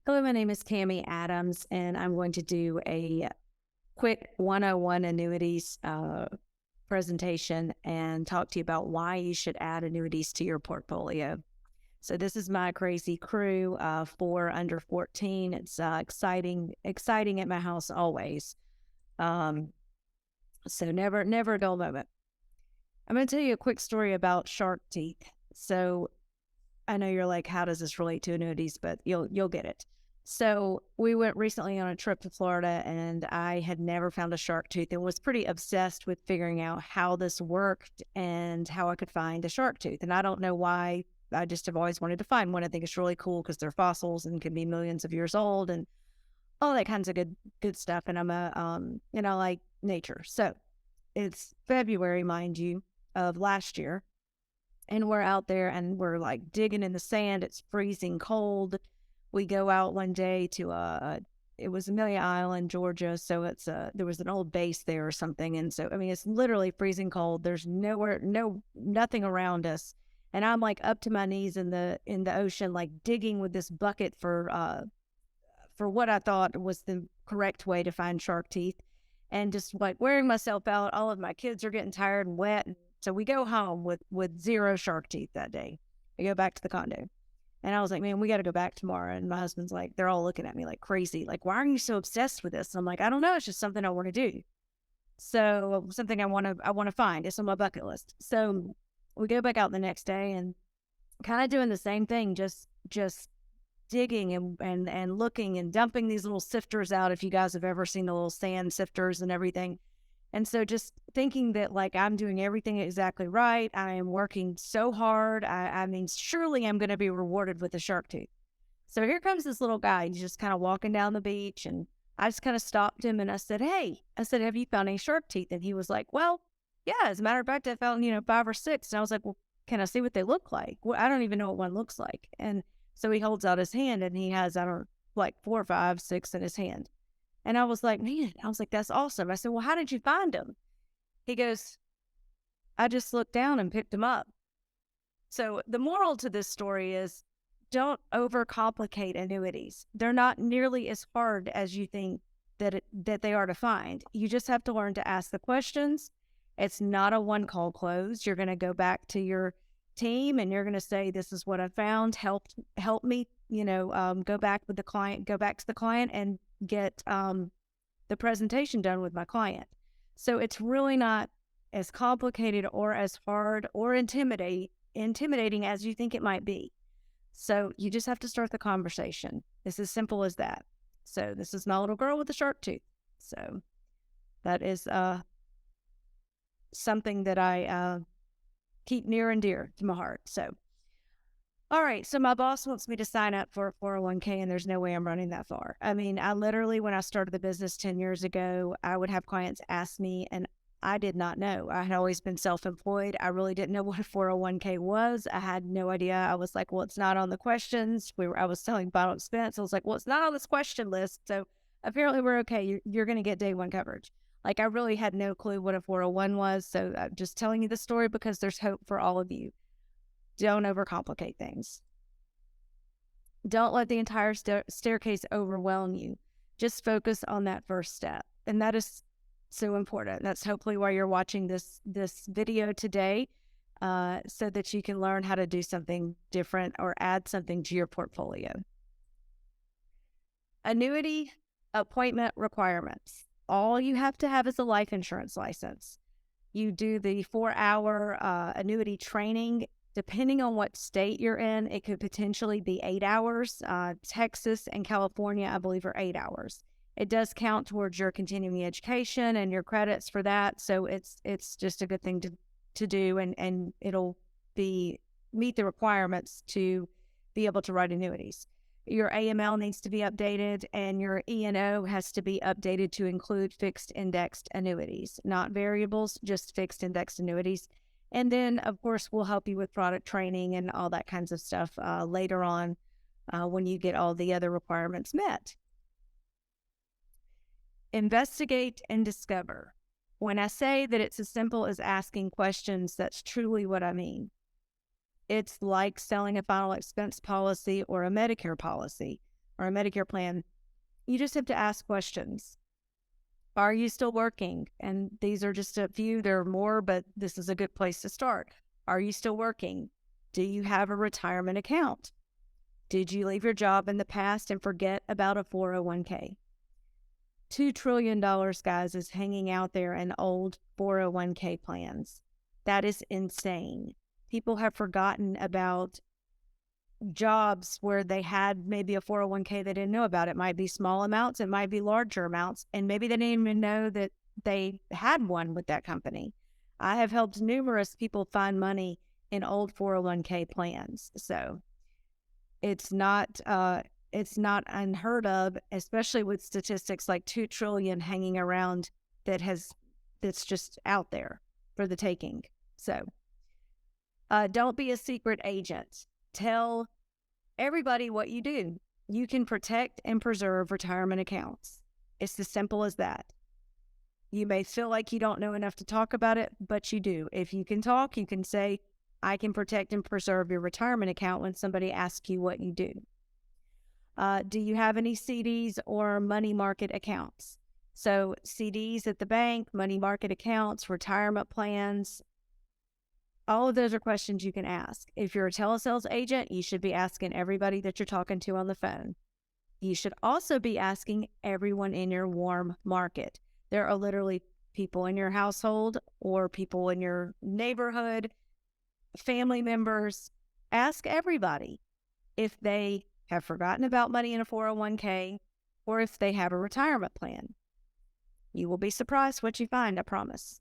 Hello, my name is Cami Adams, and I'm going to do a quick 101 annuities presentation and talk to you about why you should add annuities to your portfolio. So this is my crazy crew, 4 under 14. It's exciting at my house always. Um, so never a dull moment. I'm going to tell you a quick story about shark teeth. So I know you're like, how does this relate to annuities? But you'll get it. So we went recently on a trip to Florida, and I had never found a shark tooth and was pretty obsessed with figuring out how this worked and how I could find a shark tooth. And I don't know why. I just have always wanted to find one. I think it's really cool because they're fossils and can be millions of years old and all that kinds of good stuff. And I'm I like nature. So it's February, mind you, of last year. And we're out there and we're like digging in the sand. It's freezing cold. We go out one day to it was Amelia Island, Georgia. So there was an old base there or something. And so, I mean, it's literally freezing cold. There's nothing around us. And I'm like up to my knees in the ocean, like digging with this bucket for what I thought was the correct way to find shark teeth, and just like wearing myself out. All of my kids are getting tired and wet. So we go home with 0 shark teeth that day. We go back to the condo. And I was like, man, we got to go back tomorrow. And my husband's like, they're all looking at me like crazy. Like, why are you so obsessed with this? And I'm like, I don't know. It's just something I want to do. So something I want to find. It's on my bucket list. So we go back out the next day and kind of doing the same thing, just digging and looking and dumping these little sifters out. If you guys have ever seen the little sand sifters and everything. And so just thinking that like I'm doing everything exactly right. I am working so hard. I mean, surely I'm going to be rewarded with a shark tooth. So here comes this little guy. He's just kind of walking down the beach. And I just kind of stopped him and I said, hey, have you found any shark teeth? And he was like, well, yeah, as a matter of fact, I found, 5 or 6. And I was like, well, can I see what they look like? Well, I don't even know what one looks like. And so he holds out his hand and he has, I don't know, like 4 or 5, 6 in his hand. And I was like, man, that's awesome. I said, well, how did you find them? He goes, I just looked down and picked them up. So the moral to this story is don't overcomplicate annuities. They're not nearly as hard as you think that they are to find. You just have to learn to ask the questions. It's not a one call close. You're going to go back to your team and you're going to say, this is what I found. Help me, go back to the client and get the presentation done with my client. So it's really not as complicated or as hard or intimidating as you think it might be. So you just have to start the conversation. It's as simple as that. So this is my little girl with a shark tooth. So that is something that I keep near and dear to my heart. So all right, so my boss wants me to sign up for a 401k, and there's no way I'm running that far. I mean, I literally, when I started the business 10 years ago, I would have clients ask me, and I did not know. I had always been self-employed. I really didn't know what a 401k was. I had no idea. I was like, well, it's not on the questions. I was selling final expense. I was like, well, it's not on this question list. So apparently we're okay. You're going to get day one coverage. Like, I really had no clue what a 401 was. So I'm just telling you the story because there's hope for all of you. Don't overcomplicate things. Don't let the entire staircase overwhelm you. Just focus on that first step. And that is so important. That's hopefully why you're watching this video today, so that you can learn how to do something different or add something to your portfolio. Annuity appointment requirements. All you have to have is a life insurance license. You do the 4-hour annuity training. Depending on what state you're in, it could potentially be 8 hours. Texas and California, I believe, are 8 hours. It does count towards your continuing education and your credits for that. So it's just a good thing to do, and it'll meet the requirements to be able to write annuities. Your AML needs to be updated, and your E&O has to be updated to include fixed indexed annuities, not variables, just fixed indexed annuities. And then, of course, we'll help you with product training and all that kinds of stuff later on when you get all the other requirements met. Investigate and discover. When I say that it's as simple as asking questions, that's truly what I mean. It's like selling a final expense policy or a Medicare policy. or a Medicare plan, you just have to ask questions. Are you still working? And these are just a few. There are more, but this is a good place to start. Are you still working? Do you have a retirement account? Did you leave your job in the past and forget about a 401k? $2 trillion, guys, is hanging out there in old 401k plans. That is insane. People have forgotten about jobs where they had maybe a 401k they didn't know about. It might be small amounts, it might be larger amounts, and maybe they didn't even know that they had one with that company. I have helped numerous people find money in old 401k plans. So it's not unheard of, especially with statistics like 2 trillion hanging around that's just out there for the taking. So don't be a secret agent. Tell everybody what you do. You can protect and preserve retirement accounts. It's as simple as that. You may feel like you don't know enough to talk about it, but you do. If you can talk, you can say, I can protect and preserve your retirement account when somebody asks you what you do. Do you have any CDs or money market accounts? So CDs at the bank, money market accounts, retirement plans, all of those are questions you can ask. If you're a telesales agent, you should be asking everybody that you're talking to on the phone. You should also be asking everyone in your warm market. There are literally people in your household or people in your neighborhood, family members. Ask everybody if they have forgotten about money in a 401k or if they have a retirement plan. You will be surprised what you find, I promise.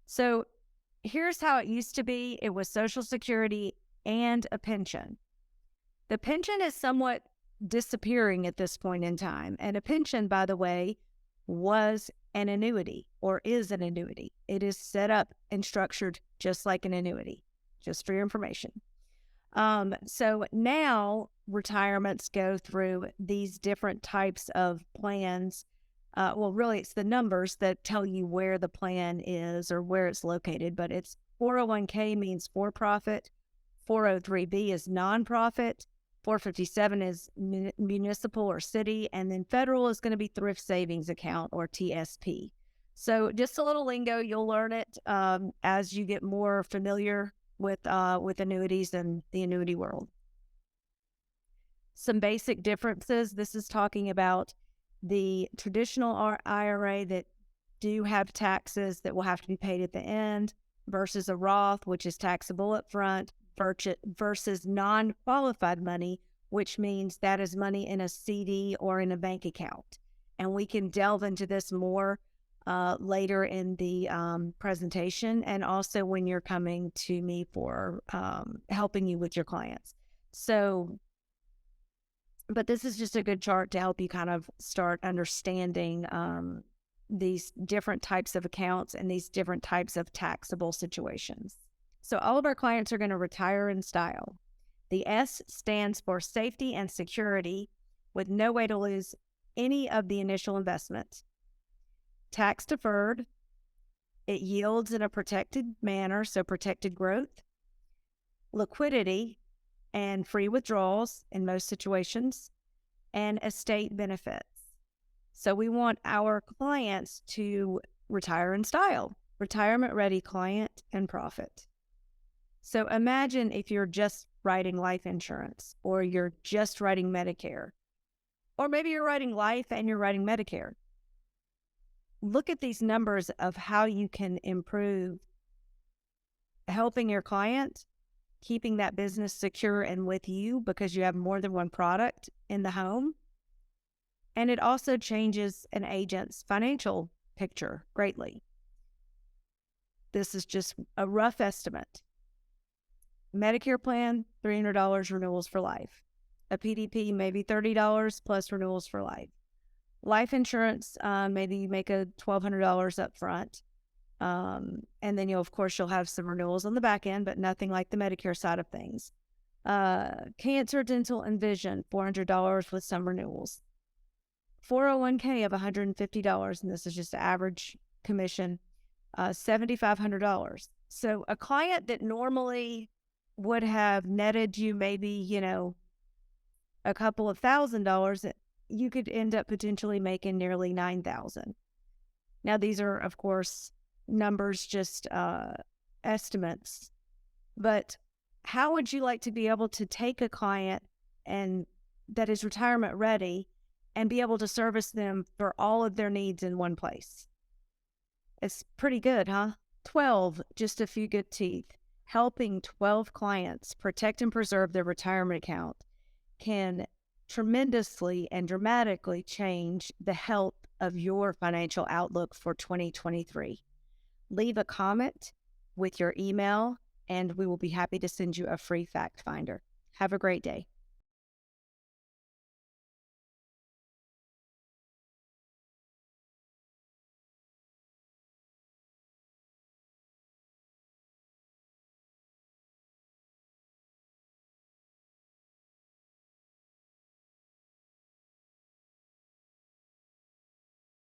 So here's how it used to be. It was Social Security and a pension. The pension is somewhat disappearing at this point in time. And a pension, by the way, was an annuity or is an annuity. It is set up and structured just like an annuity, just for your information. So now retirements go through these different types of plans. Well, really, it's the numbers that tell you where the plan is or where it's located, but it's 401k means for-profit, 403b is nonprofit, 457 is municipal or city, and then federal is going to be thrift savings account or TSP. So just a little lingo, you'll learn it as you get more familiar with annuities and the annuity world. Some basic differences. This is talking about the traditional IRA that do have taxes that will have to be paid at the end versus a Roth, which is taxable up front, versus non-qualified money, which means that is money in a CD or in a bank account. And we can delve into this more later in the presentation, and also when you're coming to me for helping you with your clients. So, but this is just a good chart to help you kind of start understanding these different types of accounts and these different types of taxable situations. So all of our clients are going to retire in style. The S stands for safety and security with no way to lose any of the initial investment. Tax deferred, it yields in a protected manner, so protected growth. Liquidity and free withdrawals in most situations, and estate benefits. So we want our clients to retire in style, retirement ready client and profit. So imagine if you're just writing life insurance, or you're just writing Medicare, or maybe you're writing life and you're writing Medicare. Look at these numbers of how you can improve helping your client, keeping that business secure and with you because you have more than one product in the home. And it also changes an agent's financial picture greatly. This is just a rough estimate. Medicare plan, $300 renewals for life. A PDP, maybe $30 plus renewals for life. Life insurance, maybe you make a $1,200 up front. And then you'll have some renewals on the back end, but nothing like the Medicare side of things. Cancer, dental, and vision, $400 with some renewals. 401k of $150, and this is just average commission, $7,500. So a client that normally would have netted you maybe, a couple of $1,000s, you could end up potentially making nearly 9,000. Now, these are, of course, numbers, just estimates. But how would you like to be able to take a client and that is retirement ready and be able to service them for all of their needs in one place? It's pretty good, huh? 12, just a few good teeth. Helping 12 clients protect and preserve their retirement account can tremendously and dramatically change the health of your financial outlook for 2023. Leave a comment with your email, and we will be happy to send you a free fact finder. Have a great day.